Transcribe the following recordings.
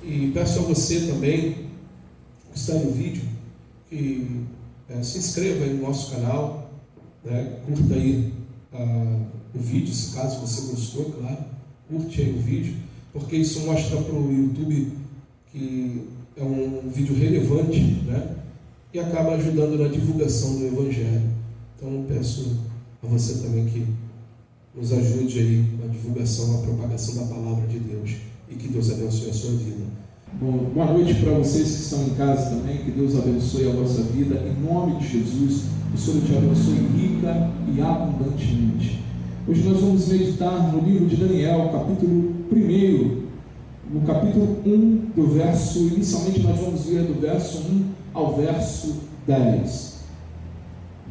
E peço a você também, que está no vídeo, que se inscreva aí no nosso canal, né? Curta aí o vídeo, se caso você gostou, claro, curte aí o vídeo, porque isso mostra para o YouTube que é um vídeo relevante, né? E acaba ajudando na divulgação do Evangelho. Então peço a você também que nos ajude aí na divulgação, na propagação da Palavra de Deus, e que Deus abençoe a sua vida. Bom, boa noite para vocês que estão em casa também, que Deus abençoe a vossa vida, em nome de Jesus, que o Senhor te abençoe rica e abundantemente. Hoje nós vamos meditar no livro de Daniel, capítulo 1, no capítulo 1 do verso, inicialmente nós vamos ver do verso 1 ao verso 10.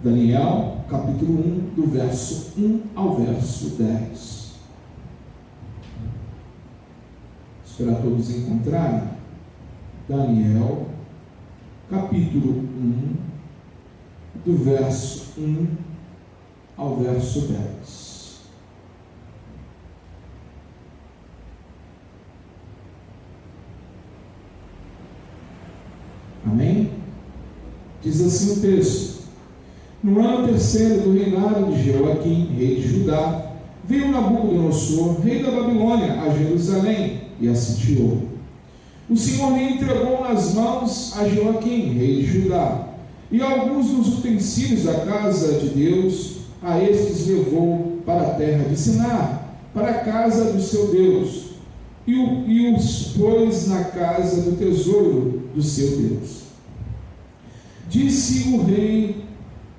Daniel, capítulo 1, do verso 1 ao verso 10. Esperar todos encontrarem. Daniel, capítulo 1, do verso 1 ao verso 10. Amém? Diz assim o texto: no ano terceiro do reinado de Jeoaquim, rei de Judá, veio Nabucodonosor, rei da Babilônia, a Jerusalém, e a sitiou. O Senhor lhe entregou nas mãos a Jeoaquim, rei de Judá, e alguns dos utensílios da casa de Deus, a estes levou para a terra de Sinar, para a casa do seu Deus, e os pôs na casa do tesouro do seu Deus. Disse o rei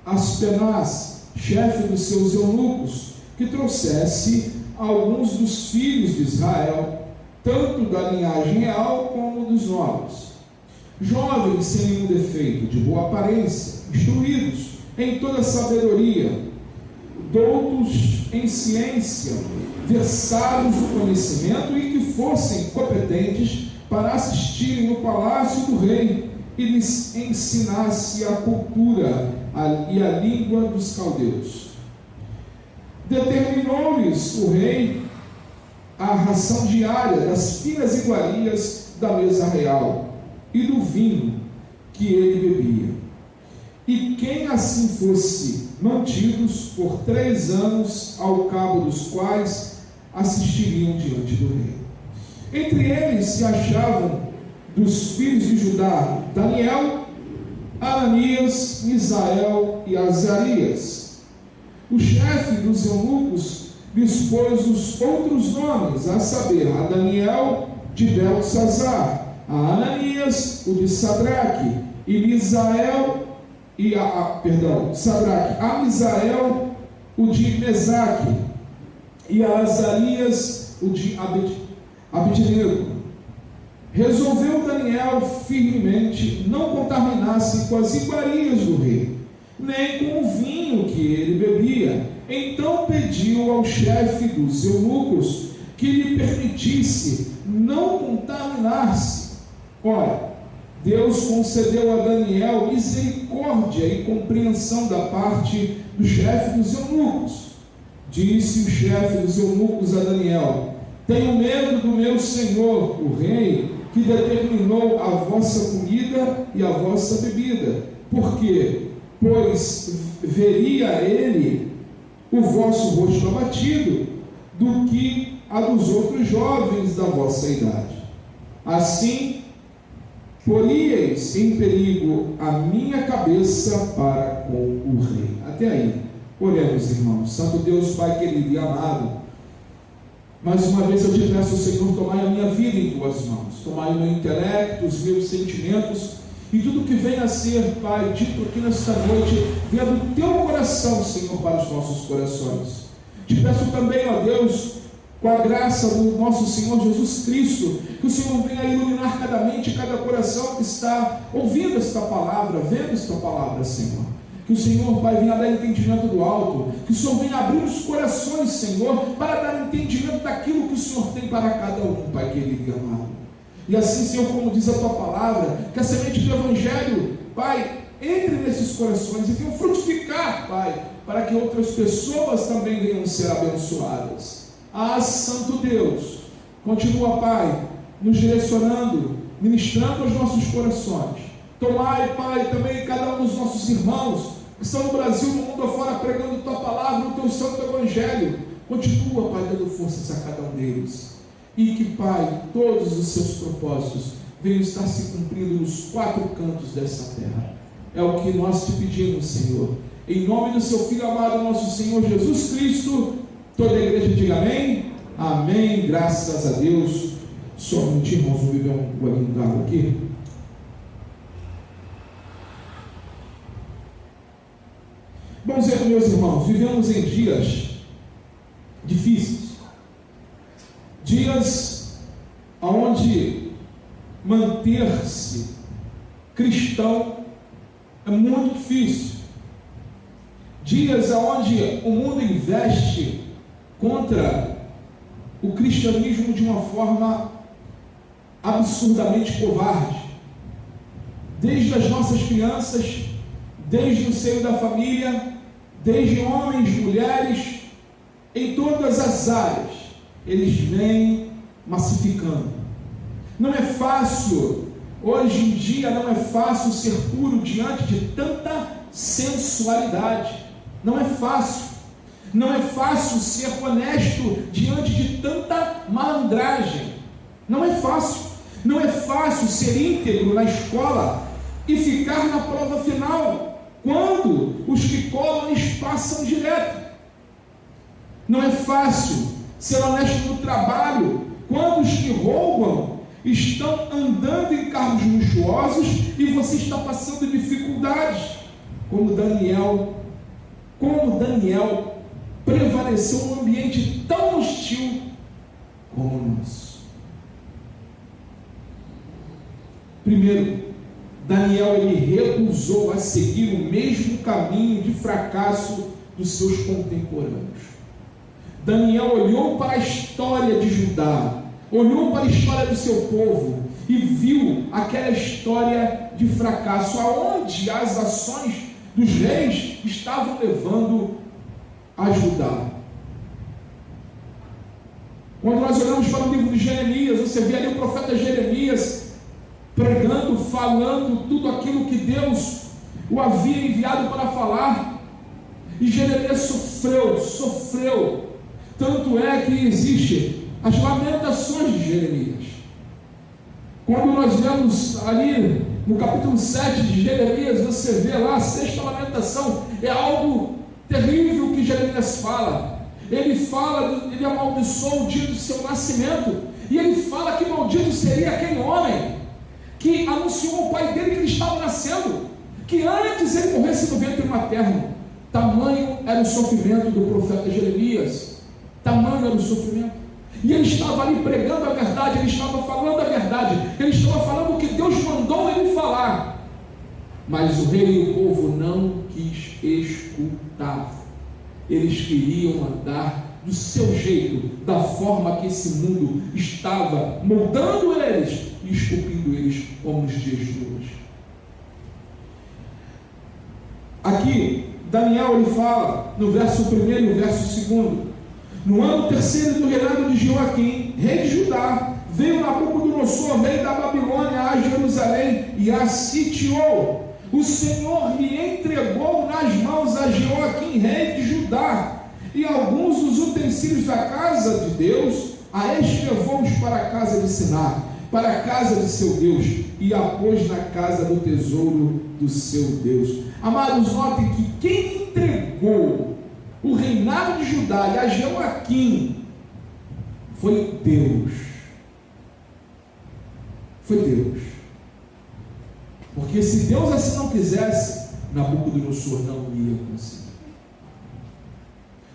Aspenaz, chefe dos seus eunucos, que trouxesse alguns dos filhos de Israel, tanto da linhagem real como dos nobres, jovens sem nenhum defeito, de boa aparência, instruídos em toda sabedoria, doutos em ciência, versados no conhecimento, e que fossem competentes para assistirem no palácio do rei e lhes ensinasse a cultura e a língua dos caldeus. Determinou-lhes o rei a ração diária das finas iguarias da mesa real e do vinho que ele bebia. E quem assim fosse mantidos por 3 anos, ao cabo dos quais assistiriam diante do rei. Entre eles se achavam dos filhos de Judá Daniel, Ananias, Misael e Azarias. O chefe dos eunucos lhes pôs os outros nomes, a saber, a Daniel de Beltesazar, a Ananias o de Sadraque, e Misael a Misael o de Mesaque, e a Azarias o de Abednego. Resolveu Daniel firmemente não contaminar-se com as iguarias do rei, nem com o vinho que ele bebia. Então pediu ao chefe dos eunucos que lhe permitisse não contaminar-se. Ora, Deus concedeu a Daniel misericórdia e compreensão da parte do chefe dos eunucos. Disse o chefe dos eunucos a Daniel: tenho medo do meu senhor, o rei, que determinou a vossa comida e a vossa bebida. Por quê? Pois veria ele o vosso rosto abatido do que a dos outros jovens da vossa idade. Assim, poríeis em perigo a minha cabeça para com o rei. Até aí. Oremos, irmãos. Santo Deus, Pai querido e amado, mais uma vez eu te peço, Senhor, tomai a minha vida em tuas mãos, tomai o meu intelecto, os meus sentimentos, e tudo que venha a ser, Pai, dito aqui nesta noite, venha do teu coração, Senhor, para os nossos corações. Te peço também, ó Deus, com a graça do nosso Senhor Jesus Cristo, que o Senhor venha iluminar cada mente, cada coração que está ouvindo esta palavra, vendo esta palavra, Senhor. Que o Senhor, Pai, venha dar entendimento do alto, que o Senhor venha abrir os corações, Senhor, para dar entendimento daquilo que o Senhor tem para cada um, Pai querido e amado. E assim, Senhor, como diz a tua palavra, que a semente do Evangelho, Pai, entre nesses corações e venham frutificar, Pai, para que outras pessoas também venham ser abençoadas. Ah, Santo Deus, continua, Pai, nos direcionando, ministrando aos nossos corações. Tomai, Pai, também cada um dos nossos irmãos que estão no Brasil, no mundo afora, pregando Tua palavra, o Teu santo Evangelho. Continua, Pai, dando forças a cada um deles. E que, Pai, todos os Seus propósitos venham estar se cumprindo nos 4 cantos dessa terra. É o que nós te pedimos, Senhor. Em nome do Seu Filho amado, nosso Senhor Jesus Cristo, toda a igreja diga amém. Amém, graças a Deus. Só um minutinho, irmãos, vou beber um golinho d'água aqui. Bom dia, meus irmãos, vivemos em dias difíceis, dias onde manter-se cristão é muito difícil, dias onde o mundo investe contra o cristianismo de uma forma absurdamente covarde, desde as nossas crianças, desde o seio da família, desde homens, mulheres, em todas as áreas, eles vêm massificando. Não é fácil, hoje em dia não é fácil ser puro diante de tanta sensualidade. Não é fácil. Não é fácil ser honesto diante de tanta malandragem. Não é fácil. Não é fácil ser íntegro na escola e ficar na prova final, quando os que colam eles passam direto. Não é fácil ser honesto no trabalho, quando os que roubam estão andando em carros luxuosos e você está passando dificuldades. Como Daniel prevaleceu num ambiente tão hostil como o nosso. Primeiro, Daniel ele recusou a seguir o mesmo caminho de fracasso dos seus contemporâneos. Daniel olhou para a história de Judá, olhou para a história do seu povo e viu aquela história de fracasso, aonde as ações dos reis estavam levando a Judá. Quando nós olhamos para o livro de Jeremias, você vê ali o profeta Jeremias pregando, falando tudo aquilo que Deus o havia enviado para falar, e Jeremias sofreu, tanto é que existe as lamentações de Jeremias. Quando nós vemos ali no capítulo 7 de Jeremias, você vê lá a 6ª lamentação, é algo terrível que Jeremias fala. Ele amaldiçoou o dia do seu nascimento, e ele fala que maldito seria aquele homem que anunciou ao pai dele que ele estava nascendo, que antes ele morresse no ventre materno. Tamanho era o sofrimento do profeta Jeremias, tamanho era o sofrimento, e ele estava ali pregando a verdade, ele estava falando a verdade, ele estava falando o que Deus mandou ele falar, mas o rei e o povo não quis escutar. Eles queriam andar do seu jeito, da forma que esse mundo estava moldando eles e esculpindo eles como nos dias de hoje. Aqui Daniel ele fala no verso 1 e no verso 2: no ano 3º do reinado de Joaquim, rei de Judá, veio Nabucodonosor, rei da Babilônia, a Jerusalém e a sitiou. O Senhor lhe entregou nas mãos a Joaquim, rei de Judá, e alguns dos utensílios da casa de Deus, a este levou-os para a casa de Siná, para a casa de seu Deus, e a pôs na casa do tesouro do seu Deus. Amados, notem que quem entregou o reinado de Judá e a Joaquim foi Deus. Foi Deus. Porque se Deus assim não quisesse, Nabucodonosor não ia conseguir.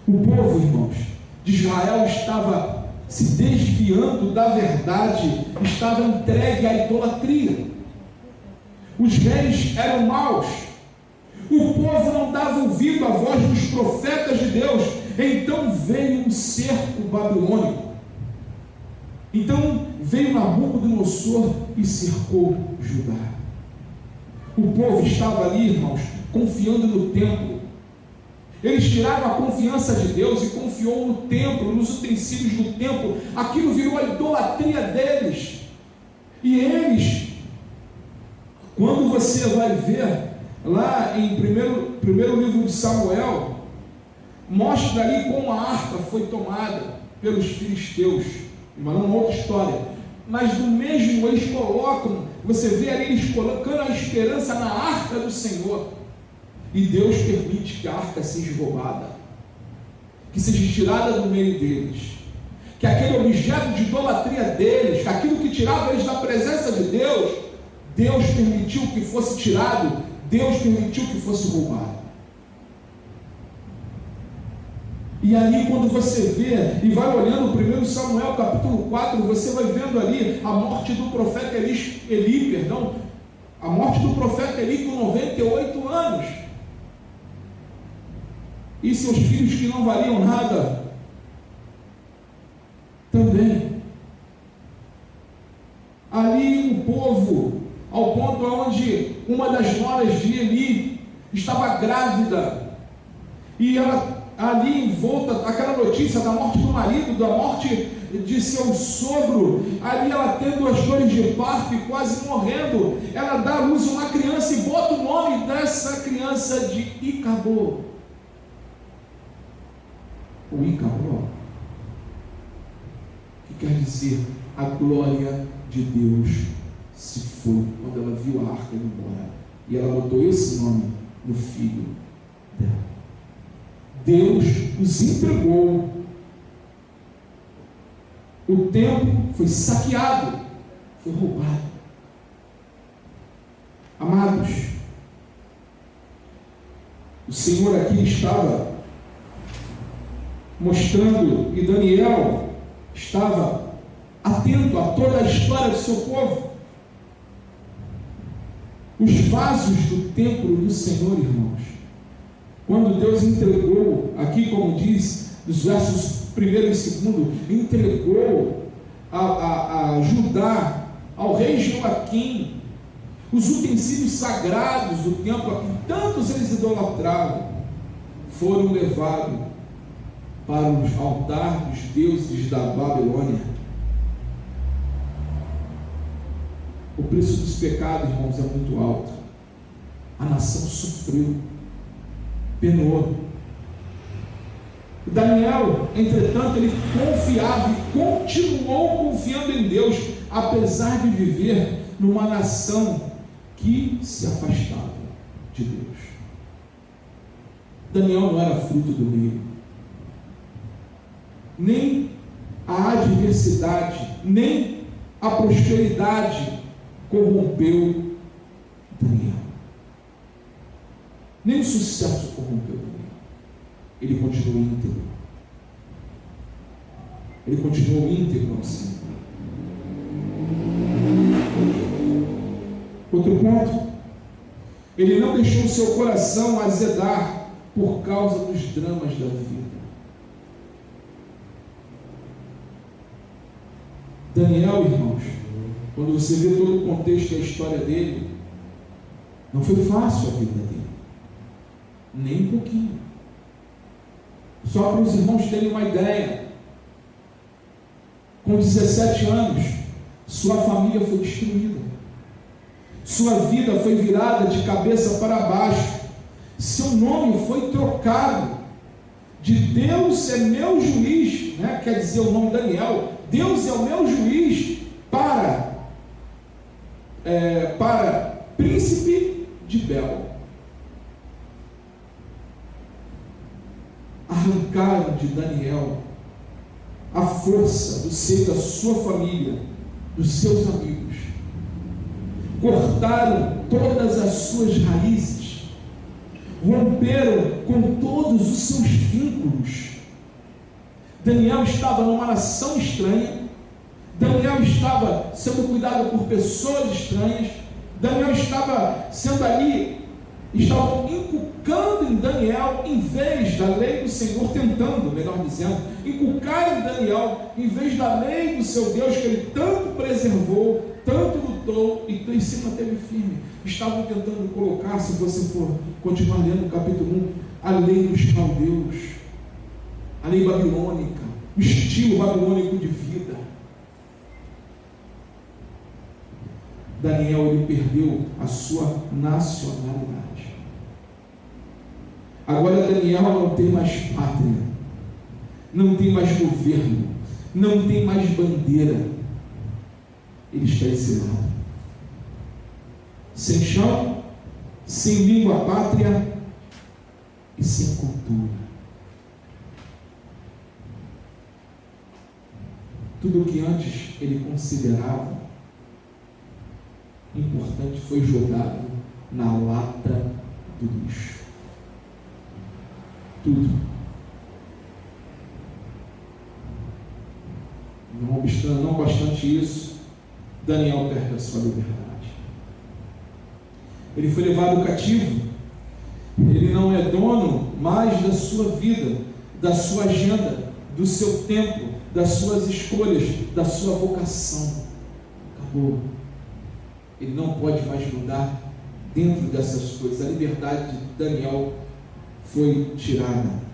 O povo, irmãos, de Israel estava se desviando da verdade, estava entregue à idolatria. Os reis eram maus, o povo não dava ouvido à voz dos profetas de Deus. Então veio um cerco babilônico. Então veio Nabucodonosor e cercou Judá. O povo estava ali, irmãos, confiando no templo. Eles tiraram a confiança de Deus e confiou no templo, nos utensílios do templo. Aquilo virou a idolatria deles. Quando você vai ver lá em primeiro livro de Samuel, mostra ali como a arca foi tomada pelos filisteus, mas não é uma outra história. Mas do mesmo eles colocam, você vê ali eles colocando a esperança na arca do Senhor, e Deus permite que a arca seja roubada, que seja tirada do meio deles, que aquele objeto de idolatria deles, aquilo que tirava eles da presença de Deus, Deus permitiu que fosse tirado, Deus permitiu que fosse roubado. E ali quando você vê, e vai olhando 1 Samuel capítulo 4, você vai vendo ali a morte do profeta Eli, a morte do profeta Eli com 98 anos, e seus filhos que não valiam nada, também. Ali o povo, ao ponto onde uma das noras de Eli estava grávida, e ela ali envolta, aquela notícia da morte do marido, da morte de seu sogro, ali ela tendo as dores de parto e quase morrendo, ela dá à luz uma criança e bota o nome dessa criança de Icabô. O Icabô, que quer dizer a glória de Deus se foi, quando ela viu a arca indo embora, e ela botou esse nome no filho dela. Deus os entregou, o templo foi saqueado, foi roubado. Amados, o Senhor aqui estava mostrando, e Daniel estava atento a toda a história do seu povo. Os vasos do templo do Senhor, irmãos, quando Deus entregou, aqui como diz, dos versos 1 e 2, entregou a Judá, ao rei Joaquim, os utensílios sagrados do templo, a que tantos eles idolatravam, foram levados para os altares dos deuses da Babilônia. O preço dos pecados, irmãos, é muito alto. A nação sofreu, penou. Daniel, entretanto, ele confiava e continuou confiando em Deus, apesar de viver numa nação que se afastava de Deus. Daniel não era fruto do meio, nem a adversidade, nem a prosperidade corrompeu Daniel, nem o sucesso corrompeu Daniel. Ele continuou íntegro, ele continuou íntegro ao Senhor. Outro ponto, ele não deixou o seu coração azedar por causa dos dramas da vida. Daniel, irmãos, quando você vê todo o contexto e a história dele, não foi fácil a vida dele, nem um pouquinho. Só para os irmãos terem uma ideia, com 17 anos, sua família foi destruída, sua vida foi virada de cabeça para baixo, seu nome foi trocado de Deus é meu juiz, né? Quer dizer o nome Daniel, Deus é o meu juiz, para príncipe de Bel. Arrancaram de Daniel a força do seio da sua família, dos seus amigos, cortaram todas as suas raízes, romperam com todos os seus vínculos. Daniel estava numa nação estranha, Daniel estava sendo cuidado por pessoas estranhas, Daniel estava sendo ali, estavam inculcando em Daniel, em vez da lei do Senhor, tentando, melhor dizendo, inculcar em Daniel, em vez da lei do seu Deus, que ele tanto preservou, tanto lutou e em se manteve firme. Estavam tentando colocar, se você for continuar lendo o capítulo 1, a lei dos caldeus, a lei babilônica, o estilo babilônico de vida. Daniel ele perdeu a sua nacionalidade. Agora Daniel não tem mais pátria, não tem mais governo, não tem mais bandeira. Ele está exilado, sem chão, sem língua pátria e sem cultura. Tudo o que antes ele considerava importante foi jogado na lata do lixo. Tudo. Não obstante isso, Daniel perde a sua liberdade. Ele foi levado cativo. Ele não é dono mais da sua vida, da sua agenda, do seu tempo, das suas escolhas, da sua vocação. Acabou. Ele não pode mais mudar dentro dessas coisas. A liberdade de Daniel foi tirada.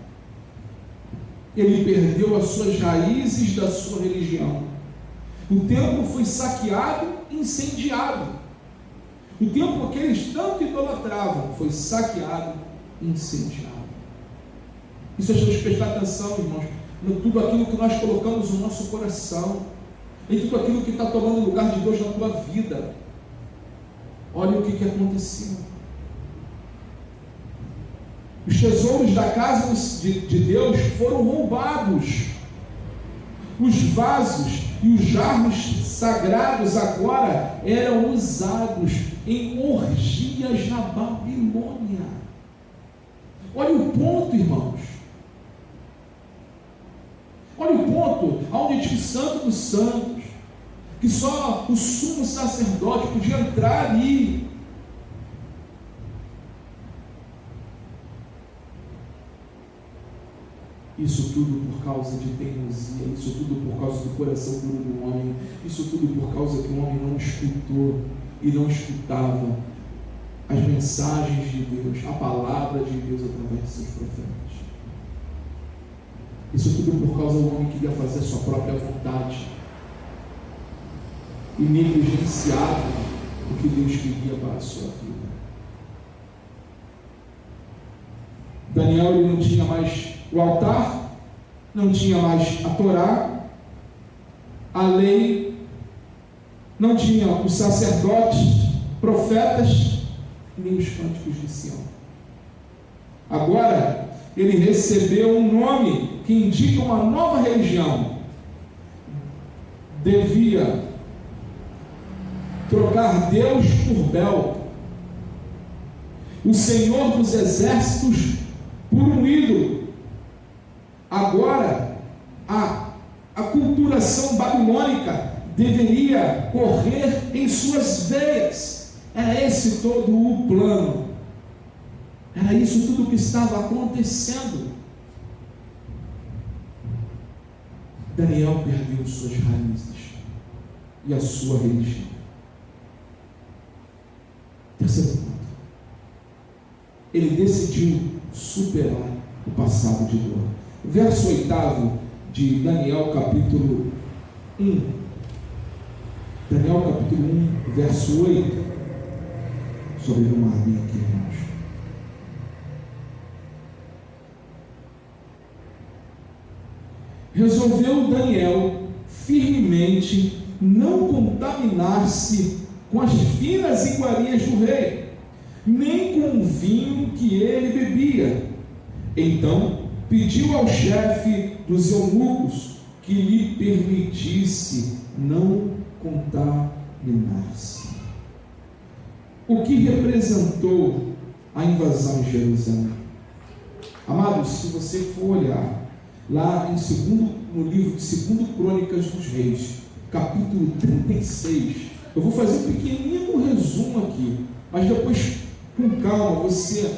Ele perdeu as suas raízes da sua religião. O templo foi saqueado e incendiado. O templo que eles tanto idolatravam foi saqueado e incendiado. Isso a gente prestar atenção, irmãos, em tudo aquilo que nós colocamos no nosso coração, em tudo aquilo que está tomando lugar de Deus na tua vida. Olha o que aconteceu. Os tesouros da casa de Deus foram roubados. Os vasos e os jarros sagrados agora eram usados em orgias na Babilônia. Olha o ponto, irmãos. Olha o ponto onde diz o Santo dos Santos, que só o sumo sacerdote podia entrar ali. Isso tudo por causa de teimosia, isso tudo por causa do coração duro do homem, isso tudo por causa que o homem não escutou e não escutava as mensagens de Deus, a palavra de Deus através de seus profetas. Isso tudo por causa do homem que queria fazer a sua própria vontade e negligenciava o que Deus queria para a sua vida. Daniel ele não tinha mais o altar, não tinha mais a Torá, a lei, não tinha os sacerdotes, profetas, nem os cânticos de Sião. Agora, ele recebeu um nome que indica uma nova religião. Devia trocar Deus por Bel, o Senhor dos exércitos por um ídolo. Agora, a aculturação babilônica deveria correr em suas veias. Era esse todo o plano. Era isso tudo que estava acontecendo. Daniel perdeu suas raízes e a sua religião. Terceiro ponto. Ele decidiu superar o passado de dor. Verso 8 de Daniel capítulo 1. Daniel capítulo 1, verso 8. Só beber uma aguinha aqui, irmãos. Resolveu Daniel firmemente não contaminar-se com as finas iguarias do rei, nem com o vinho que ele bebia. Então pediu ao chefe dos eunucos que lhe permitisse não contaminar-se. O que representou a invasão em Jerusalém? Amados, se você for olhar lá no livro de 2 Crônicas dos Reis, capítulo 36, eu vou fazer um pequenino resumo aqui, mas depois, com calma, você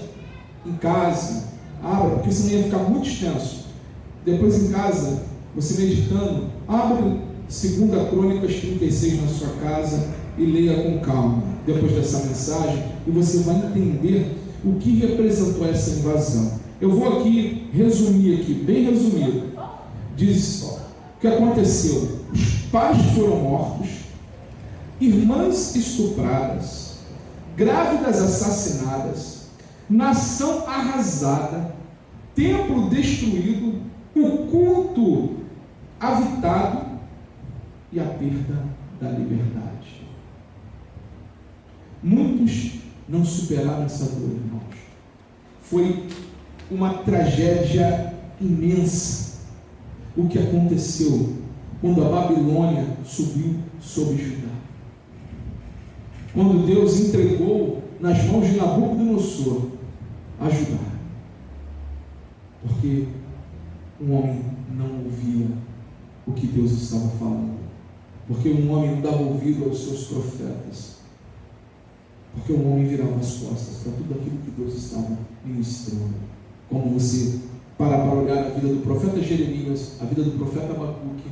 em casa, abra, porque senão ia ficar muito extenso. Depois em casa, você meditando, abra 2 Crônicas 36 na sua casa e leia com calma, depois dessa mensagem, e você vai entender o que representou essa invasão. Eu vou aqui resumir aqui, bem resumido. Diz o que aconteceu: os pais foram mortos, irmãs estupradas, grávidas assassinadas, nação arrasada, templo destruído, o culto avitado e a perda da liberdade. Muitos não superaram essa dor, irmãos. Foi uma tragédia imensa o que aconteceu quando a Babilônia subiu sobre Judá. Quando Deus entregou nas mãos de Nabucodonosor a Judá. Porque um homem não ouvia o que Deus estava falando. Porque um homem não dava ouvido aos seus profetas. Porque um homem virava as costas para tudo aquilo que Deus estava ministrando. Como você para olhar a vida do profeta Jeremias, a vida do profeta Abacuque,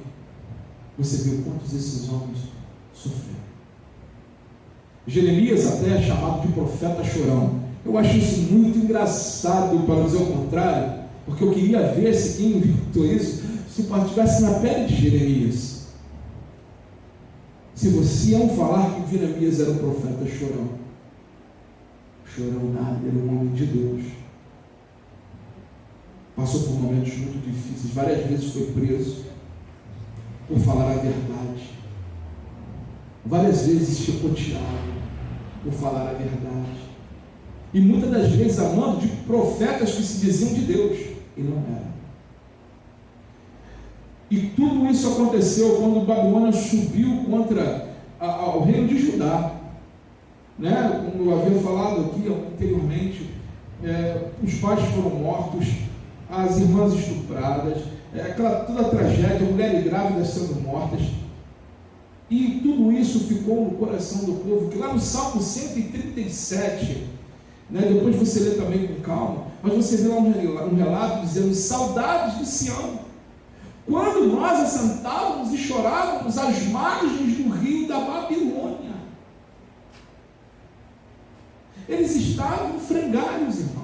você vê o quanto esses homens sofreram. Jeremias até é chamado de profeta chorão. Eu acho isso muito engraçado, para dizer o contrário, porque eu queria ver se quem inventou isso, se estivesse na pele de Jeremias. Se você iam falar que Jeremias era um profeta chorão. Chorão nada, era um homem de Deus. Passou por momentos muito difíceis, várias vezes foi preso por falar a verdade. Várias vezes chicoteado por falar a verdade. E muitas das vezes amando de profetas que se diziam de Deus e não eram. E tudo isso aconteceu quando Babilônia subiu contra o reino de Judá. Né? Como eu havia falado aqui anteriormente, os pais foram mortos, as irmãs estupradas, toda a tragédia, mulheres grávidas sendo mortas. E tudo isso ficou no coração do povo, que lá no Salmo 137, né, depois você lê também com calma, mas você vê lá um relato dizendo: saudades de Sião, quando nós assentávamos e chorávamos às margens do rio da Babilônia. Eles estavam frangalhos, irmãos.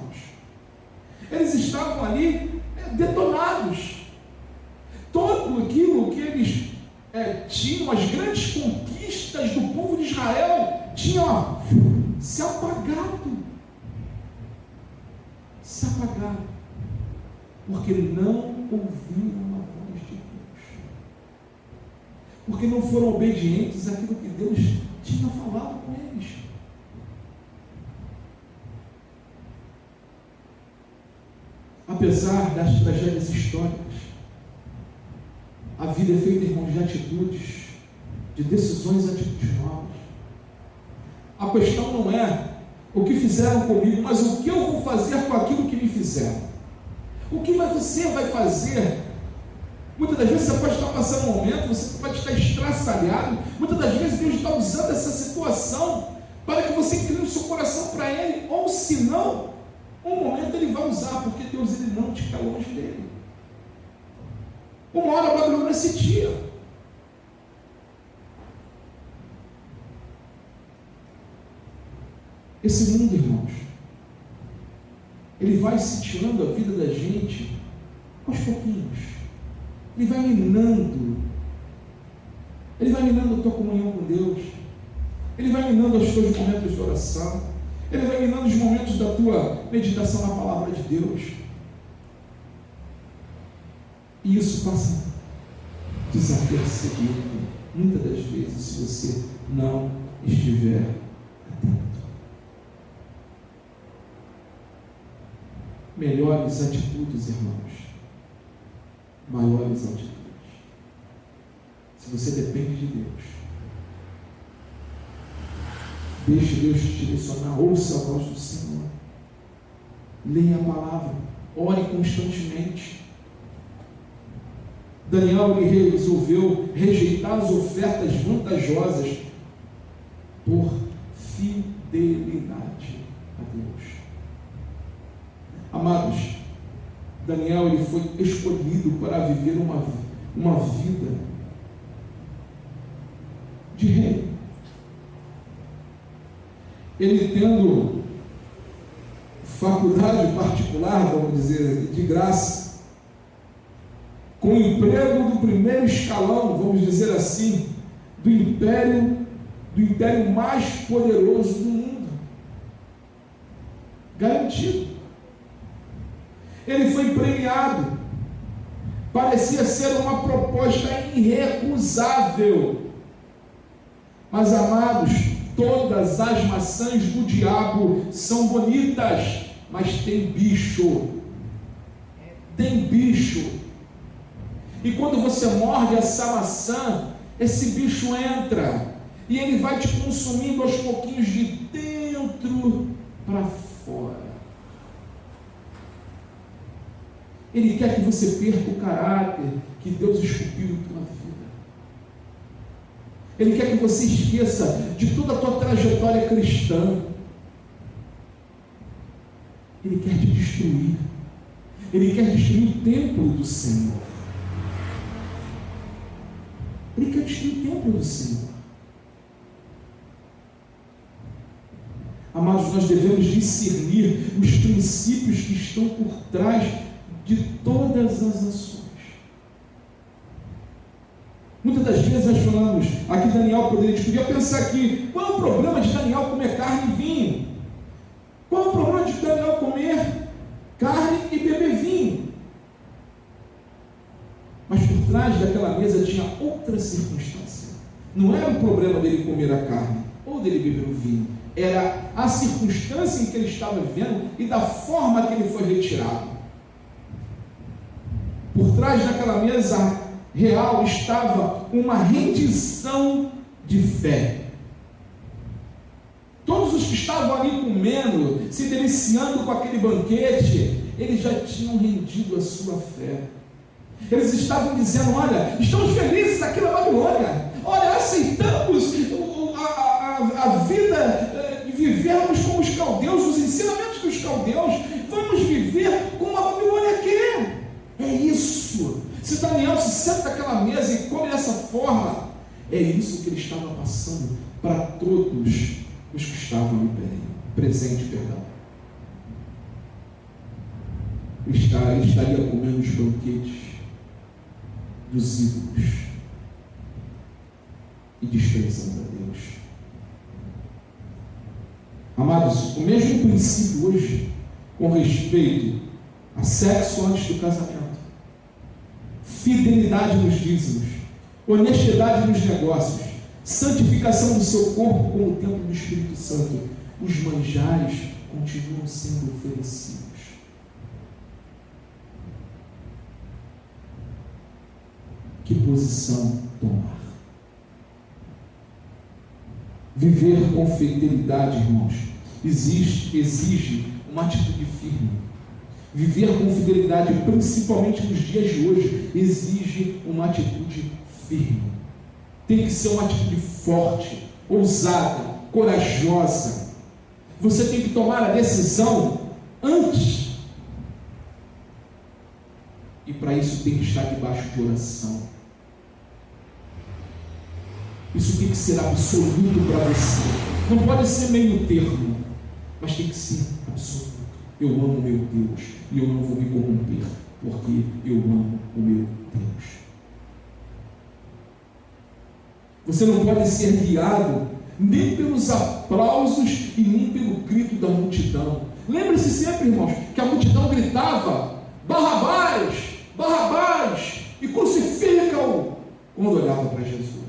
Eles estavam ali detonados. Todo aquilo que eles tinham, as grandes conquistas do povo de Israel, tinham se apagado. Se apagaram. Porque não ouviram a voz de Deus. Porque não foram obedientes àquilo que Deus tinha falado com eles. Apesar das tragédias históricas, a vida é feita, irmãos, de atitudes, de decisões e atitudes novas. A questão não é o que fizeram comigo, mas o que eu vou fazer com aquilo que me fizeram. O que você vai fazer? Muitas das vezes você pode estar passando um momento, você pode estar estraçalhado. Muitas das vezes Deus está usando essa situação para que você incline o seu coração para Ele, ou se não, um momento Ele vai usar, porque Deus Ele não te quer longe dele. Uma hora a Babilônia se tira. Esse mundo, irmãos, ele vai sitiando a vida da gente aos pouquinhos. Ele vai minando. Ele vai minando a tua comunhão com Deus. Ele vai minando os teus momentos de oração. Ele vai minando os momentos da tua meditação na palavra de Deus. E isso passa desapercebido muitas das vezes, se você não estiver atento. Melhores atitudes, irmãos, maiores atitudes. Se você depende de Deus, deixe Deus te direcionar, ouça a voz do Senhor, leia a palavra, ore constantemente. Daniel ele resolveu rejeitar as ofertas vantajosas por fidelidade a Deus. Amados, Daniel ele foi escolhido para viver uma vida de rei. Ele tendo faculdade particular, vamos dizer, de graça, com emprego do primeiro escalão, vamos dizer assim, do império do império mais poderoso do mundo. Garantido. Ele foi premiado. Parecia ser uma proposta irrecusável. Mas, amados, todas as maçãs do diabo são bonitas, mas tem bicho. Tem bicho. E quando você morde essa maçã, esse bicho entra e ele vai te consumindo aos pouquinhos de dentro para fora. Ele quer que você perca o caráter que Deus esculpiu em tua vida. Ele quer que você esqueça de toda a tua trajetória cristã. Ele quer te destruir. Ele quer destruir o templo do Senhor. Ele quer destruir o templo do Senhor. Amados, nós devemos discernir os princípios que estão por trás de todas as ações. Muitas das vezes nós falamos, aqui Daniel podia pensar aqui, qual é o problema de Daniel comer carne e vinho? Qual é o problema de Daniel comer carne e beber vinho? Mas por trás daquela mesa tinha outra circunstância. Não era o problema dele comer a carne ou dele beber o vinho. Era a circunstância em que ele estava vivendo e da forma que ele foi retirado. Por trás daquela mesa real estava uma rendição de fé. Todos os que estavam ali comendo, se deliciando com aquele banquete, eles já tinham rendido a sua fé. Eles estavam dizendo, olha, estamos felizes aqui na Babilônia, olha, aceitamos a vida de vivermos como os caldeus, os ensinamentos dos caldeus, vamos viver como a Babilônia quer. É isso. Se Daniel se senta naquela mesa e come dessa forma, é isso que ele estava passando para todos os que estavam ali presentes. Ele estaria comendo os banquetes dos ídolos e desprezando a Deus. Amados, o mesmo princípio hoje com respeito a sexo antes do casamento, fidelidade nos dízimos, honestidade nos negócios, santificação do seu corpo com o templo do Espírito Santo, os manjares continuam sendo oferecidos. Que posição tomar? Viver com fidelidade, irmãos, exige uma atitude firme. Viver com fidelidade, principalmente nos dias de hoje, exige uma atitude firme. Tem que ser uma atitude forte, ousada, corajosa. Você tem que tomar a decisão antes. E para isso tem que estar debaixo de oração. Isso tem que ser absoluto para você. Não pode ser meio termo, mas tem que ser absoluto. Eu amo meu Deus e eu não vou me corromper, porque eu amo o meu Deus. Você não pode ser guiado nem pelos aplausos e nem pelo grito da multidão. Lembre-se sempre, irmãos, que a multidão gritava: Barrabás, Barrabás, e crucifica-o, quando olhava para Jesus.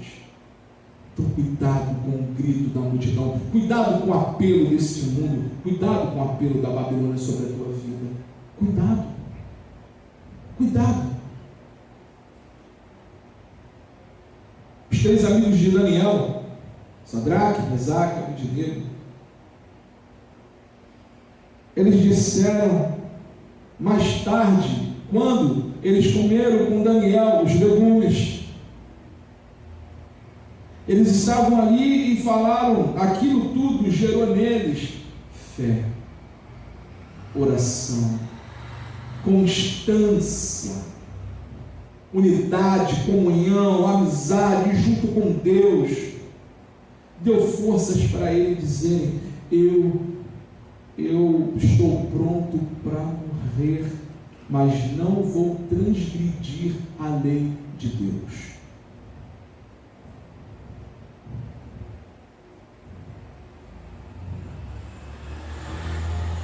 Então, cuidado com o grito da multidão, cuidado com o apelo desse mundo, cuidado com o apelo da Babilônia sobre a tua vida. Cuidado, cuidado. Os 3 amigos de Daniel, Sadraque, Mesaque e Abednego, eles disseram mais tarde, quando eles comeram com Daniel os legumes, eles estavam ali e falaram, aquilo tudo gerou neles fé, oração, constância, unidade, comunhão, amizade junto com Deus. Deu forças para ele dizerem: eu estou pronto para morrer, mas não vou transgredir a lei de Deus.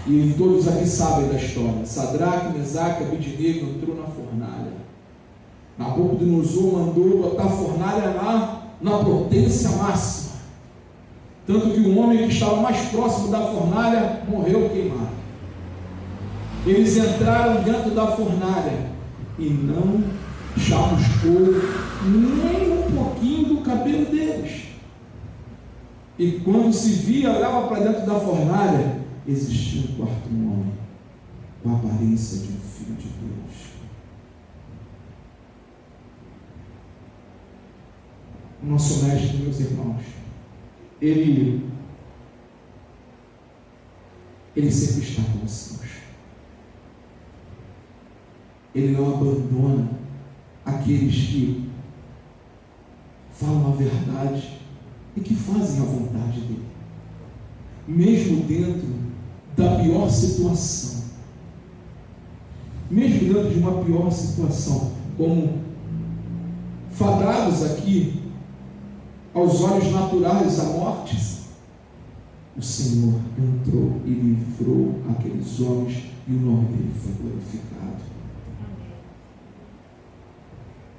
E todos aqui sabem da história. Sadraque, Mesaque e Abednego entrou na fornalha. Nabucodonosor mandou botar a fornalha lá na potência máxima. Tanto que o homem que estava mais próximo da fornalha morreu queimado. Eles entraram dentro da fornalha e não chamuscou nem um pouquinho do cabelo deles. E quando se via, olhava para dentro da fornalha, existia um quarto homem, com a aparência de um filho de Deus. O nosso mestre, meus irmãos, ele sempre está com os seus. Ele não abandona aqueles que falam a verdade e que fazem a vontade dele, mesmo dentro da pior situação, mesmo dentro de uma pior situação, como fadados aqui aos olhos naturais à morte, o Senhor entrou e livrou aqueles homens e o nome dele foi glorificado.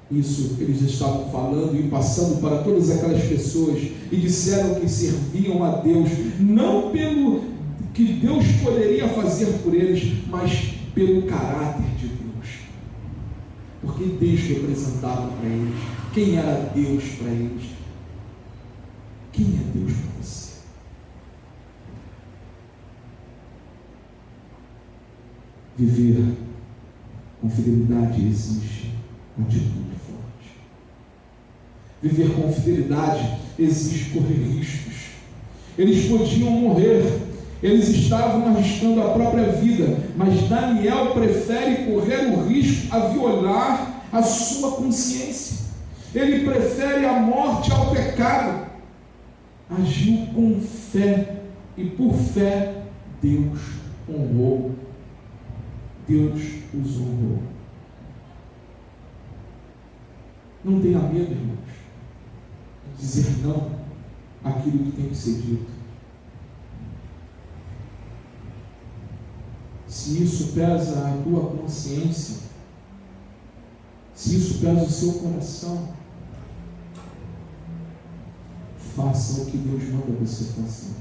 Isso eles estavam falando e passando para todas aquelas pessoas e disseram que serviam a Deus não pelo que Deus poderia fazer por eles, mas pelo caráter de Deus, porque Deus representava para eles. Quem era Deus para eles? Quem é Deus para você? Viver com fidelidade exige atitude forte. Viver com fidelidade exige correr riscos. Eles podiam morrer, eles estavam arriscando a própria vida, mas Daniel prefere correr o risco a violar a sua consciência. Ele prefere a morte ao pecado. Agiu com fé e por fé Deus honrou. Deus os honrou. Não tenha medo, irmãos, de dizer não àquilo que tem que ser dito. Se isso pesa a tua consciência, se isso pesa o seu coração, faça o que Deus manda você fazer.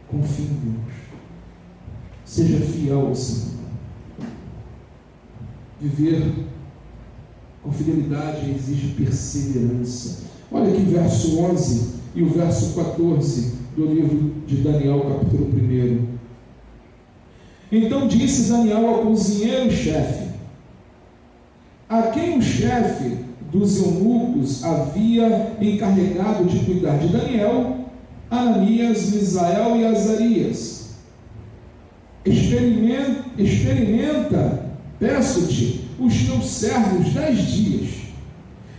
Confie em Deus. Seja fiel ao Senhor. Viver com fidelidade exige perseverança. Olha aqui verso 11 e o verso 14 do livro de Daniel, capítulo 1. Então disse Daniel ao cozinheiro-chefe, a quem o chefe dos eunucos havia encarregado de cuidar de Daniel, Ananias, Misael e Azarias. Experimenta, peço-te, os teus servos 10 dias,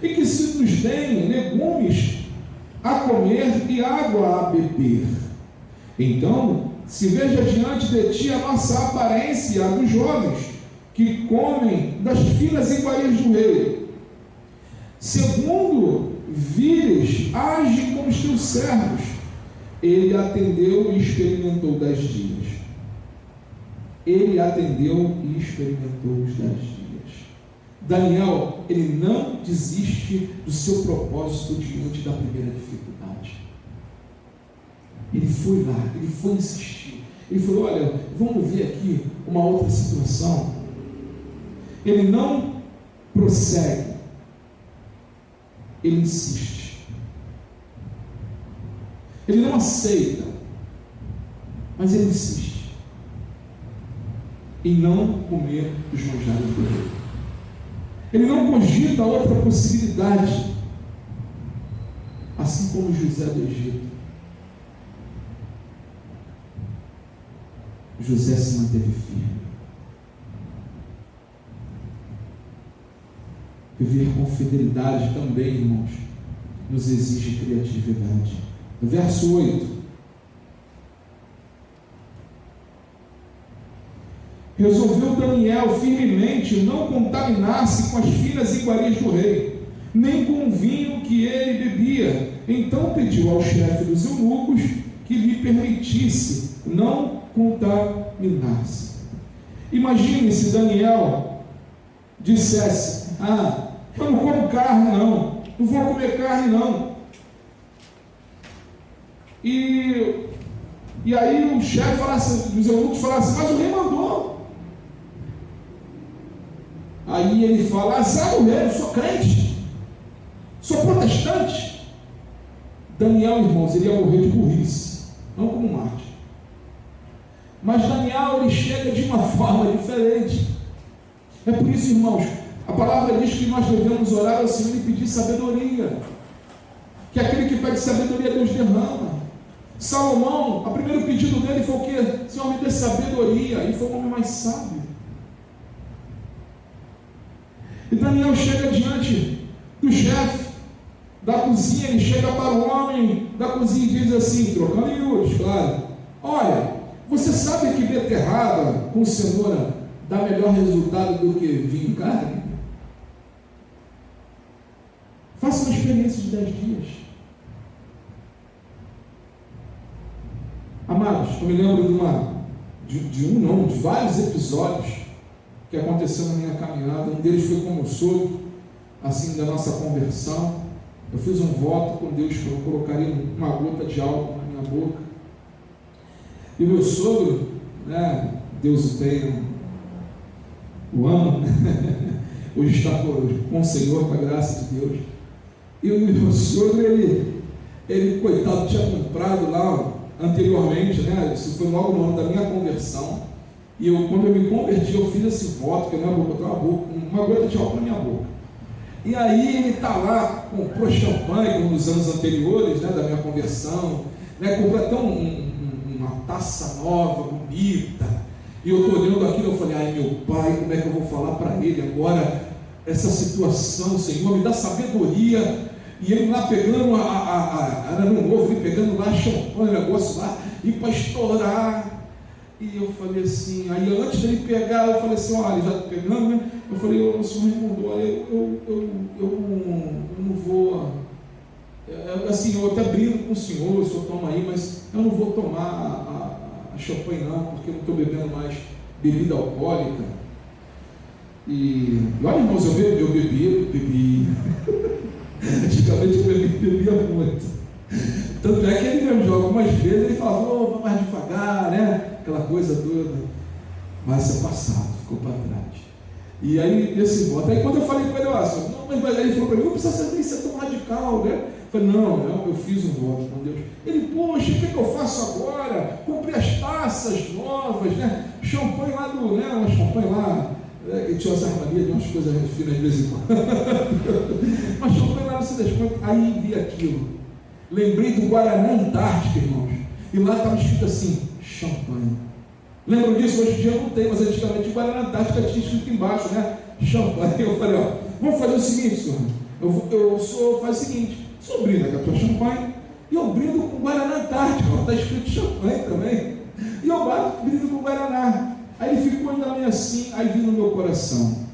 e que se nos deem legumes a comer e água a beber. Então, se veja diante de ti a nossa aparência e a dos jovens, que comem das finas iguarias do rei. Segundo vires, age com os teus servos. Ele atendeu e experimentou 10 dias. Ele atendeu e experimentou os 10 dias. Daniel, ele não desiste do seu propósito diante da primeira dificuldade. Ele foi lá, ele foi insistir. Ele falou, olha, vamos ver aqui uma outra situação. Ele não prossegue. Ele insiste. Ele não aceita, mas ele insiste em não comer os manjares do rei. Ele não cogita outra possibilidade, assim como José do Egito. José se manteve firme. Viver com fidelidade também, irmãos, nos exige criatividade. No verso 8, resolveu Daniel firmemente não contaminar-se com as finas iguarias do rei, nem com o vinho que ele bebia. Então pediu ao chefe dos eunucos que lhe permitisse não contaminar-se. Imagine se Daniel dissesse: eu não como carne não vou comer carne não. E aí o chefe falasse, os eunucos falassem: mas o rei mandou. Aí ele fala: azar o rei, eu sou crente, sou protestante. Daniel, irmãos, ele ia morrer de burrice, não como Marte. Mas Daniel, ele chega de uma forma diferente. É por isso, irmãos, a palavra diz que nós devemos orar ao Senhor e pedir sabedoria, que aquele que pede sabedoria, Deus derrama. Salomão, o primeiro pedido dele foi o quê? Senhor, me dê sabedoria. E foi o homem mais sábio. E Daniel chega diante do chefe da cozinha, ele chega para o homem da cozinha e diz assim, trocando em miúdos, claro: olha, você sabe que beterraba com cenoura dá melhor resultado do que vinho e carne? Faça uma experiência de 10 dias. Amados, eu me lembro de vários episódios que aconteceram na minha caminhada. Um deles foi como sogro, assim, da nossa conversão. Eu fiz um voto com Deus que eu colocaria uma gota de álcool na minha boca. E meu sogro, né, Deus o tenha, o amo, hoje está com o Senhor, com a graça de Deus. E o meu sogro, ele coitado, tinha comprado lá anteriormente, né? Isso foi logo no ano da minha conversão. E quando eu me converti, eu fiz esse voto, que eu não vou botar uma gota de álcool na minha boca. E aí ele está lá, comprou champanhe, como nos anos anteriores, né, da minha conversão, né? Comprou até uma taça nova, bonita. E eu estou olhando aquilo, eu falei: ai meu pai, como é que eu vou falar para ele agora essa situação? Senhor, me dá sabedoria. E ele lá pegando era no novo, ele pegando lá champanhe, negócio lá, e para estourar. E eu falei assim, aí antes dele pegar, eu falei assim: olha, já estou pegando, né? Eu falei: o senhor me mandou, eu não vou, assim, eu até brindo com o senhor toma aí, mas eu não vou tomar a champanhe não, porque eu não estou bebendo mais bebida alcoólica. E olha, irmãos, eu bebi. Antigamente eu bebia muito. Tanto é que ele mesmo, algumas vezes ele falava: vamos mais devagar, né? Aquela coisa toda. Mas isso é passado, ficou para trás. E aí, esse voto. Aí quando eu falei com ele: não, mas aí ele falou para mim: não precisa ser tão radical, né? Eu falei: não, eu fiz um voto com Deus. Ele: poxa, o que eu faço agora? Comprei as taças novas, né? Champanhe lá uma champanhe lá. Que tinha essa armaria de umas coisas finas de vez em quando. Mas champanhe lá, não se das contas. Aí vi aquilo. Lembrei do Guaraná Antártica, irmãos. E lá estava escrito assim: champanhe. Lembram disso? Hoje em dia não tem, mas antigamente o Guaraná Antártica tinha escrito embaixo, né? Champanhe. Eu falei: vamos fazer o seguinte, senhor. Faz o seguinte: o senhor brinda com a tua champanhe e eu brindo com o Guaraná Antártica. Está escrito champanhe também. E eu brindo com o Guaraná. Aí ele ficou ainda meio assim, aí vi no meu coração.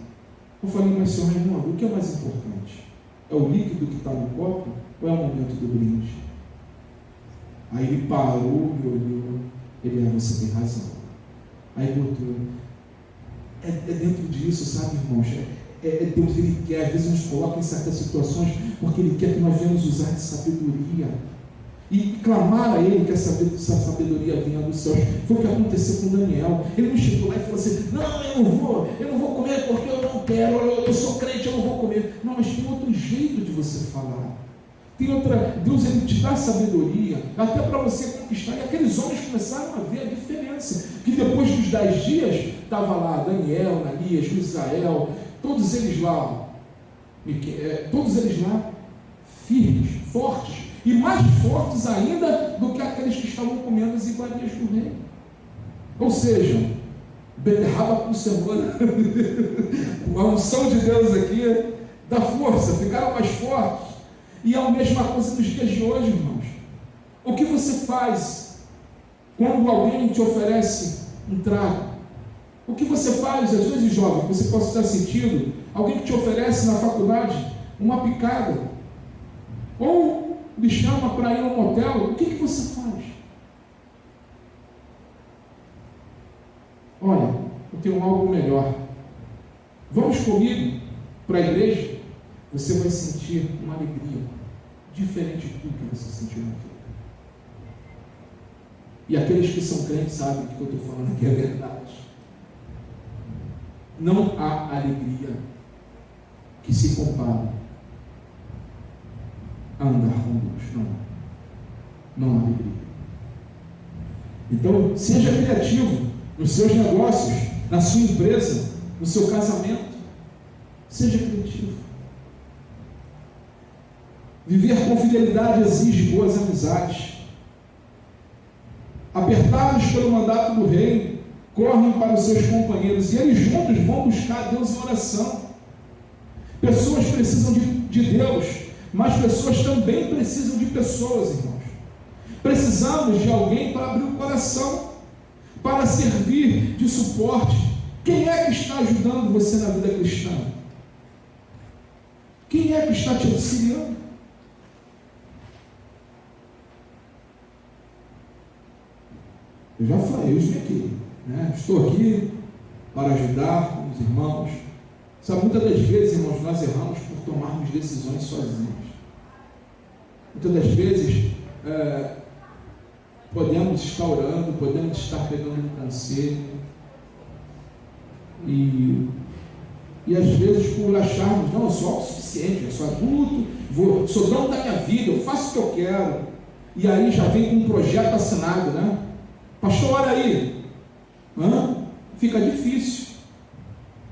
Eu falei: mas senhor Raimundo, o que é mais importante? É o líquido que está no copo ou é o momento do brinde? Aí ele parou, me olhou, ele: você tem razão. Aí botou. É dentro disso, sabe, irmãos? Deus, ele quer, às vezes nos coloca em certas situações, porque ele quer que nós venhamos usar de sabedoria. E clamar a ele que essa sabedoria venha dos céus. Foi o que aconteceu com Daniel. Ele não chegou lá e falou assim: não, eu não vou comer porque eu não quero, eu sou crente, eu não vou comer. Não, mas tem outro jeito de você falar. Tem outra. Deus, ele te dá sabedoria, até para você conquistar. E aqueles homens começaram a ver a diferença. Que depois dos 10 dias, estava lá Daniel, Ananias, Misael, todos eles lá, firmes, fortes. E mais fortes ainda do que aqueles que estavam comendo as iguarias do rei. Ou seja, beterraba com cenoura. A unção de Deus aqui dá força, ficaram mais fortes. E é a mesma coisa nos dias de hoje, irmãos. O que você faz quando alguém te oferece um trago? O que você faz, às vezes, jovem, que você possa estar sentindo, alguém que te oferece na faculdade uma picada, ou lhe chama para ir ao motel, o que você faz? olha, eu tenho algo melhor. Vamos comigo para a igreja? Você vai sentir uma alegria diferente de tudo que você sentiu na vida. E aqueles que são crentes sabem que o que eu estou falando aqui é verdade. Não há alegria que se compare a andar com Deus. Não há alegria. Então, seja criativo nos seus negócios, na sua empresa, no seu casamento. Seja criativo. Viver com fidelidade exige boas amizades. Apertados pelo mandato do rei, correm para os seus companheiros e eles juntos vão buscar Deus em oração. Pessoas precisam de Deus, mas pessoas também precisam de pessoas, irmãos. Precisamos de alguém para abrir o coração, para servir de suporte. Quem é que está ajudando você na vida cristã? Quem é que está te auxiliando? Eu já falei, eu estou aqui, né? Estou aqui para ajudar os irmãos. Sabe, muitas das vezes, irmãos, nós erramos por tomarmos decisões sozinhos. Muitas das vezes, podemos estar orando, podemos estar pegando um conselho, e às vezes por acharmos, não, eu sou autossuficiente, eu sou adulto, sou dono da minha vida, eu faço o que eu quero, e aí já vem com um projeto assinado, né? Pastor, olha aí, fica difícil.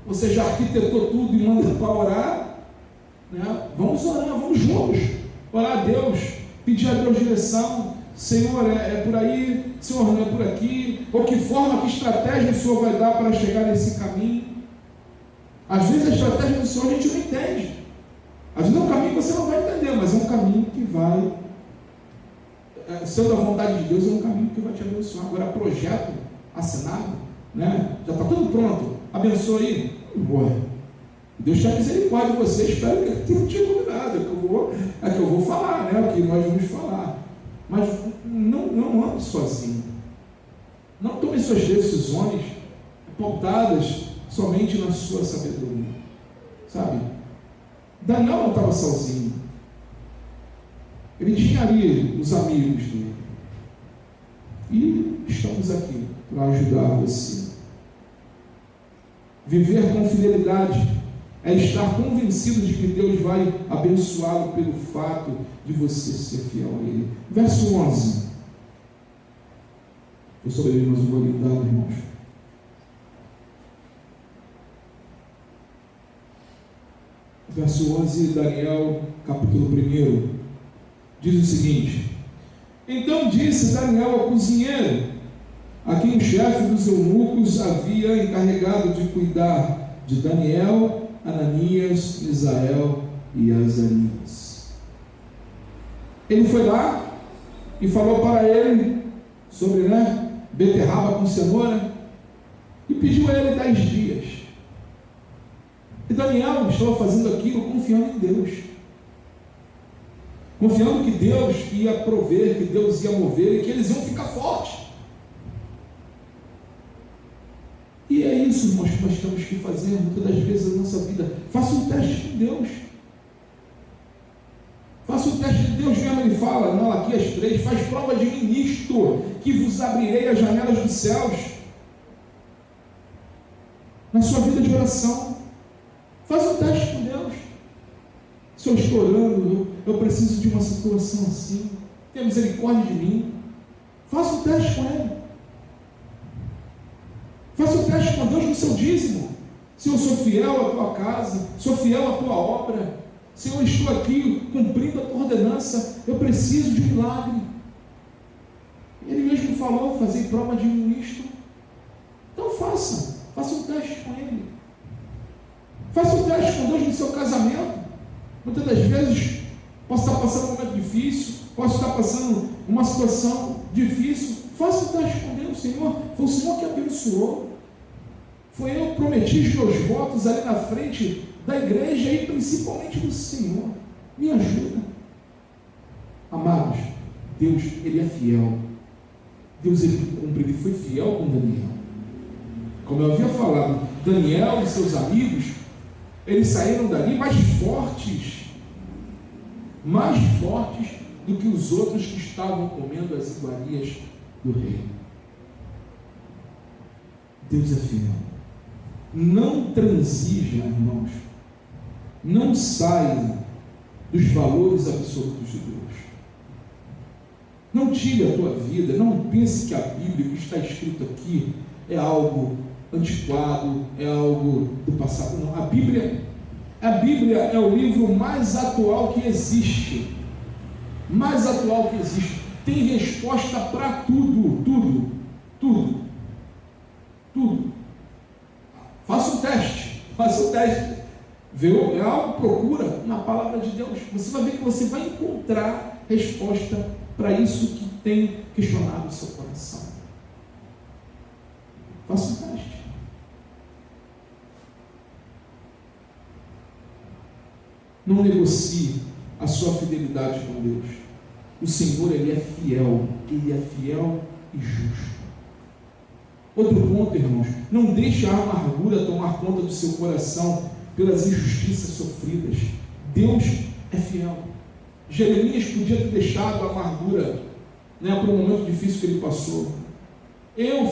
Você já arquitetou tudo e manda para orar, né? Vamos orar, vamos juntos, orar a Deus, pedir a Deus direção. Senhor, é por aí, Senhor, não é por aqui, ou que forma, que estratégia o Senhor vai dar para chegar nesse caminho. Às vezes a estratégia do Senhor a gente não entende, às vezes é um caminho que você não vai entender, mas é um caminho que vai, sendo a vontade de Deus, é um caminho que vai te abençoar. Agora, projeto assinado, né? Já está tudo pronto, abençoa aí, embora. Deus tenha misericórdia de você, espero que tenha te iluminado, é que eu vou falar, né? O que nós vamos falar. Mas não ande sozinho. Não tome suas decisões pautadas somente na sua sabedoria. Sabe? Daniel não estava sozinho. Ele tinha ali os amigos dele. E estamos aqui para ajudar você. Viver com fidelidade é estar convencido de que Deus vai abençoá-lo pelo fato de você ser fiel a Ele. Verso 11. Eu sobrevivi, mas não vou lembrar, irmãos. Verso 11, Daniel, capítulo 1, diz o seguinte: então disse Daniel ao cozinheiro, a quem o chefe dos eunucos havia encarregado de cuidar de Daniel, Ananias, Misael e Azarias. Ele foi lá e falou para ele sobre, beterraba com cenoura, e pediu a ele 10 dias. E Daniel estava fazendo aquilo confiando em Deus, confiando que Deus ia prover, que Deus ia mover e que eles iam ficar fortes. E é isso, irmãos, que nós temos que fazer muitas das vezes na nossa vida. Faça um teste com Deus. Faça um teste de Deus mesmo. Ele fala, em Malaquias 3, faz prova de mim nisto, que vos abrirei as janelas dos céus. Na sua vida de oração, faz um teste com Deus. Se eu estou orando, eu preciso de uma situação assim, tenha misericórdia de mim. Faça um teste com Ele. Faça um teste com Deus no seu dízimo. Se eu sou fiel à tua casa, sou fiel à tua obra, se eu estou aqui cumprindo a tua ordenança, eu preciso de um milagre. Ele mesmo falou, fazer prova de mim nisto. Então faça um teste com Ele. Faça um teste com Deus no seu casamento. Muitas das vezes, posso estar passando um momento difícil, posso estar passando uma situação difícil. Faça um teste com Deus, Senhor. Foi o Senhor que abençoou. Foi eu que prometi os meus votos ali na frente da igreja e principalmente do Senhor. Me ajuda. Amados, Deus, Ele é fiel. Deus, Ele cumpre. Ele foi fiel com Daniel. Como eu havia falado, Daniel e seus amigos, eles saíram dali mais fortes do que os outros que estavam comendo as iguarias do rei. Deus é fiel. Não transija, irmãos. Não saia dos valores absolutos de Deus. Não tire a tua vida, não pense que a Bíblia que está escrito aqui é algo antiquado, é algo do passado. Não, a Bíblia é o livro mais atual que existe. Mais atual que existe. Tem resposta para tudo. Faça um teste. Vê algo, procura na palavra de Deus. Você vai ver que você vai encontrar resposta para isso que tem questionado o seu coração. Faça um teste. Não negocie a sua fidelidade com Deus. O Senhor, Ele é fiel e justo. Outro ponto, irmãos, não deixe a amargura tomar conta do seu coração pelas injustiças sofridas. Deus é fiel. Jeremias podia ter deixado a amargura, por um momento difícil que ele passou.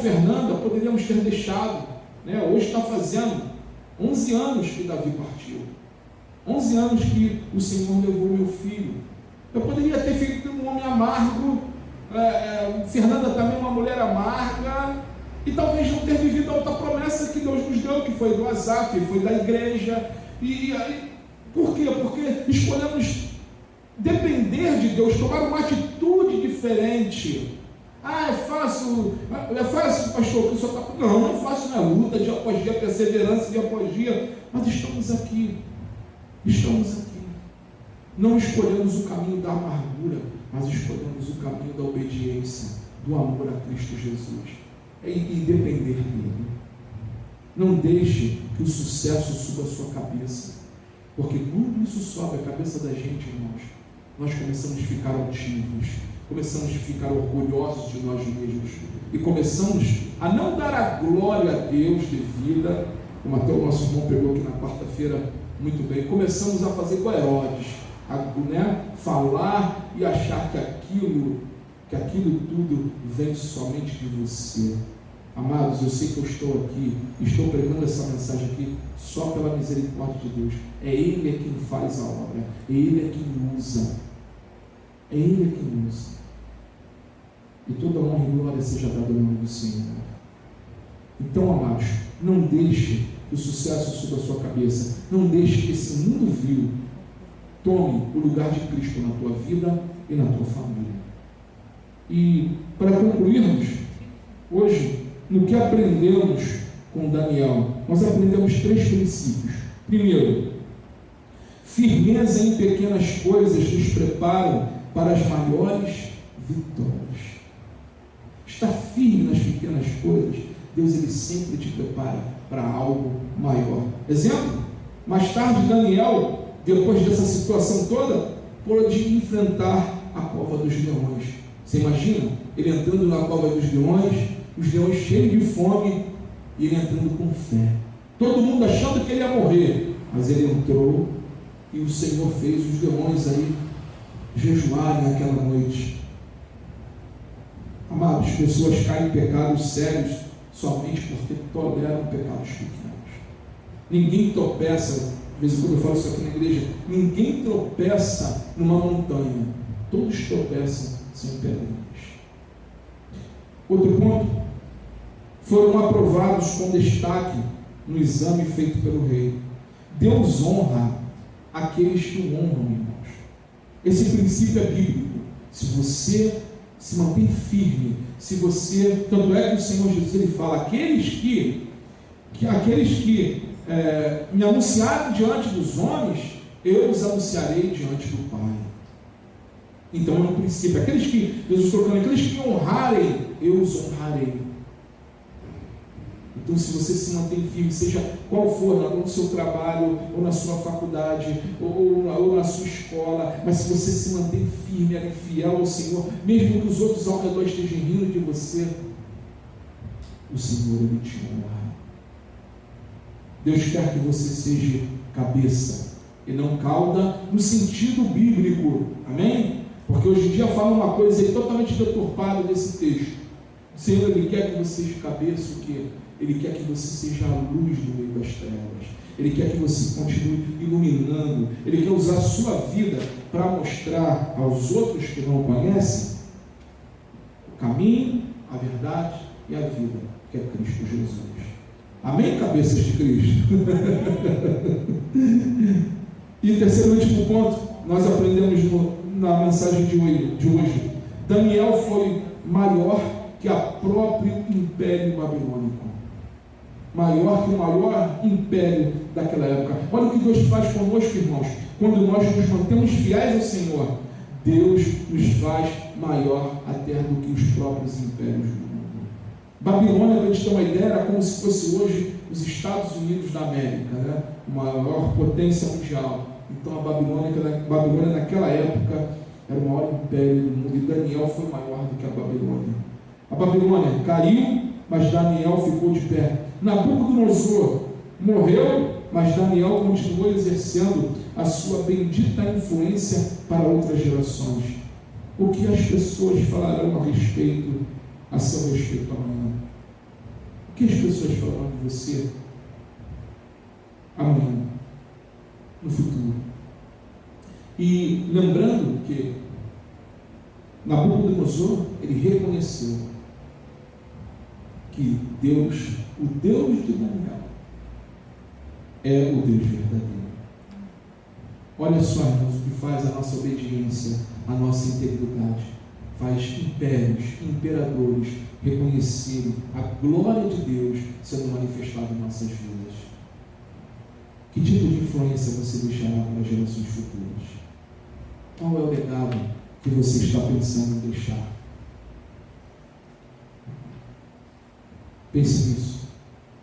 Fernanda, poderíamos ter deixado. Hoje está fazendo 11 anos que Davi partiu. 11 anos que o Senhor levou meu filho. Eu poderia ter feito um homem amargo, Fernanda também uma mulher amarga, e talvez não ter vivido a outra promessa que Deus nos deu, que foi do Asaf, foi da igreja. Por quê? Porque escolhemos depender de Deus, tomar uma atitude diferente. É fácil, pastor, que o senhor está... Não é fácil, não é luta, dia após dia, perseverança, dia após dia, mas estamos aqui. Não escolhemos o caminho da amargura, mas escolhemos o caminho da obediência, do amor a Cristo Jesus. E depender dele. Não deixe que o sucesso suba a sua cabeça, porque quando isso sobe a cabeça da gente, irmãos, nós começamos a ficar altivos, começamos a ficar orgulhosos de nós mesmos, e começamos a não dar a glória a Deus devida, como até o nosso irmão pegou aqui na quarta-feira muito bem. Começamos a fazer com Herodes, falar e achar que aquilo tudo vem somente de você. Amados, eu sei que eu estou aqui, estou pregando essa mensagem aqui só pela misericórdia de Deus. É Ele quem faz a obra, é Ele quem usa. E toda honra e glória seja dada no nome do Senhor. Então, amados, não deixe que o sucesso suba a sua cabeça. Não deixe que esse mundo vil tome o lugar de Cristo na tua vida e na tua família. E para concluirmos, hoje, no que aprendemos com Daniel, nós aprendemos 3 princípios. Primeiro, firmeza em pequenas coisas nos preparam para as maiores vitórias. Estar firme nas pequenas coisas, Deus ele sempre te prepara para algo maior. Exemplo, mais tarde Daniel, depois dessa situação toda, pôde enfrentar a cova dos leões. Você imagina? Ele entrando na cova dos leões, os leões cheios de fome, e ele entrando com fé. Todo mundo achando que ele ia morrer, mas ele entrou, e o Senhor fez os leões aí jejuarem naquela noite. Amados, pessoas caem em pecados sérios somente porque toleram pecados pequenos. Ninguém tropeça, de vez em quando eu falo isso aqui na igreja, ninguém tropeça numa montanha, todos tropeçam sem pedrinhas. Outro ponto, foram aprovados com destaque no exame feito pelo rei. Deus honra aqueles que o honram, irmãos. Esse princípio é bíblico. Se você se mantém firme, se você, tanto é que o Senhor Jesus ele fala, aqueles que me anunciaram diante dos homens, eu os anunciarei diante do Pai. Então é um princípio, aqueles que Deus está colocando, aqueles que me honrarem, eu os honrarei. Então, se você se mantém firme, seja qual for, no seu trabalho, ou na sua faculdade, ou na sua escola, mas se você se mantém firme e fiel ao Senhor, mesmo que os outros ao redor estejam rindo de você, o Senhor ele te honra. Deus quer que você seja cabeça e não cauda no sentido bíblico, amém? Porque hoje em dia fala uma coisa aí totalmente deturpada desse texto. O Senhor, Ele quer que você seja cabeça, o quê? Ele quer que você seja a luz no meio das trevas. Ele quer que você continue iluminando. Ele quer usar a sua vida para mostrar aos outros que não o conhecem o caminho, a verdade e a vida, que é Cristo Jesus. Amém, cabeças de Cristo? E terceiro e último ponto, nós aprendemos na mensagem de hoje. Daniel foi maior que o próprio império babilônico. Maior que o maior império daquela época. Olha o que Deus faz conosco, irmãos. Quando nós nos mantemos fiéis ao Senhor, Deus nos faz maior até do que os próprios impérios do mundo. Babilônia, para a gente ter uma ideia, era como se fosse hoje os Estados Unidos da América, né? A maior potência mundial. Então a Babilônia naquela época era o maior império do mundo, e Daniel foi maior do que a Babilônia. A Babilônia caiu, mas Daniel ficou de pé. Nabucodonosor morreu, mas Daniel continuou exercendo a sua bendita influência para outras gerações. O que as pessoas falarão a seu respeito amanhã? O que as pessoas falarão de você amanhã, no futuro? E lembrando que Nabucodonosor, ele reconheceu que Deus, o Deus de Daniel, é o Deus verdadeiro. Olha só, irmãos, o que faz a nossa obediência, a nossa integridade. Faz impérios, imperadores reconhecerem a glória de Deus sendo manifestada em nossas vidas. Que tipo de influência você deixará para as gerações futuras? Qual é o legado que você está pensando em deixar? Pense nisso.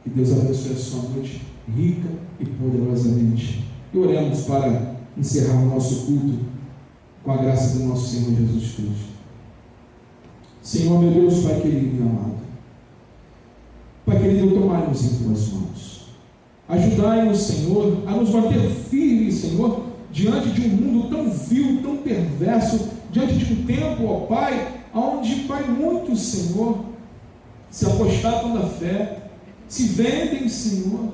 Que Deus abençoe a sua noite rica e poderosamente. E oremos para encerrar o nosso culto com a graça do nosso Senhor Jesus Cristo. Senhor, meu Deus, Pai querido e amado, Pai querido, tomai-nos em tuas mãos. Ajudai-nos, Senhor, a nos manter firmes, Senhor, diante de um mundo tão vil, tão perverso, diante de um tempo, ó Pai, onde, Pai, muitos, Senhor, se apostatam da fé, se vendem, Senhor,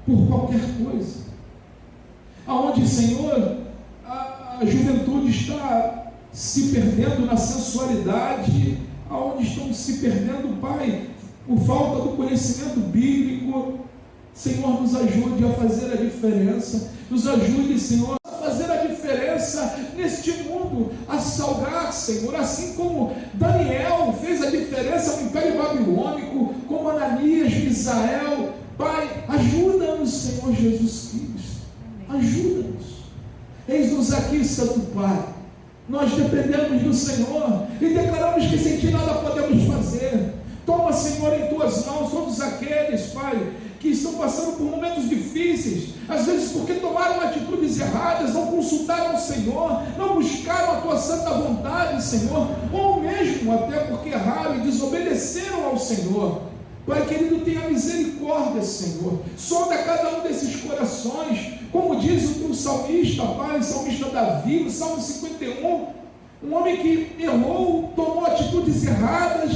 por qualquer coisa. Aonde, Senhor, a juventude está se perdendo na sensualidade, aonde estão se perdendo, Pai, por falta do conhecimento bíblico. Senhor, nos ajude a fazer a diferença, nos ajude, Senhor, a fazer a diferença neste mundo, a salgar, Senhor, assim como Daniel fez a diferença no Império Babilônico, como Ananias, Misael. Pai, ajuda-nos, Senhor Jesus Cristo, ajuda-nos. Eis-nos aqui, Santo Pai. Nós dependemos do Senhor e declaramos que sem Ti nada podemos fazer. Toma, Senhor, em Tuas mãos todos aqueles, Pai, que estão passando por momentos difíceis, às vezes porque tomaram atitudes erradas, não consultaram o Senhor, não buscaram a Tua santa vontade, Senhor, ou mesmo até porque erraram e desobedeceram ao Senhor. Pai querido, tenha misericórdia, Senhor, sonda cada um desses corações, como diz o teu salmista, Pai, o salmista Davi, no Salmo 51, um homem que errou, tomou atitudes erradas,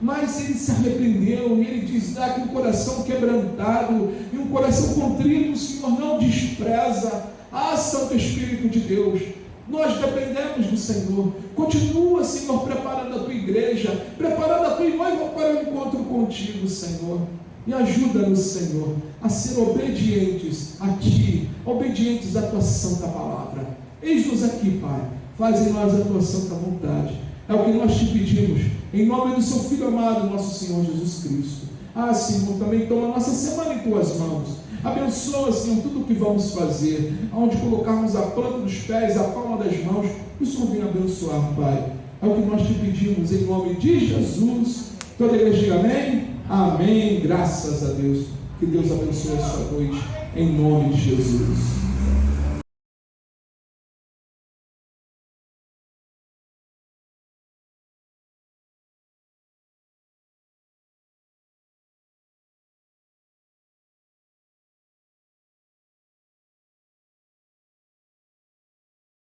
mas ele se arrependeu, e ele diz lá que um coração quebrantado e um coração contrito, o Senhor não despreza. Ah, Santo Espírito de Deus, nós dependemos do Senhor. Continua, Senhor, preparando a Tua igreja, preparando a Tua noiva para o encontro contigo, Senhor. E ajuda-nos, Senhor, a ser obedientes a Ti, obedientes à Tua santa palavra. Eis-nos aqui, Pai, faz em nós a Tua santa vontade. É o que nós Te pedimos, em nome do Seu Filho amado, nosso Senhor Jesus Cristo. Ah, Senhor, também toma a nossa semana em Tuas mãos. Abençoa, Senhor, tudo o que vamos fazer, aonde colocarmos a planta dos pés, a palma das mãos, o Senhor venha abençoar, Pai. É o que nós Te pedimos, em nome de Jesus. Toda a igreja diga amém? Amém, graças a Deus. Que Deus abençoe a sua noite, em nome de Jesus.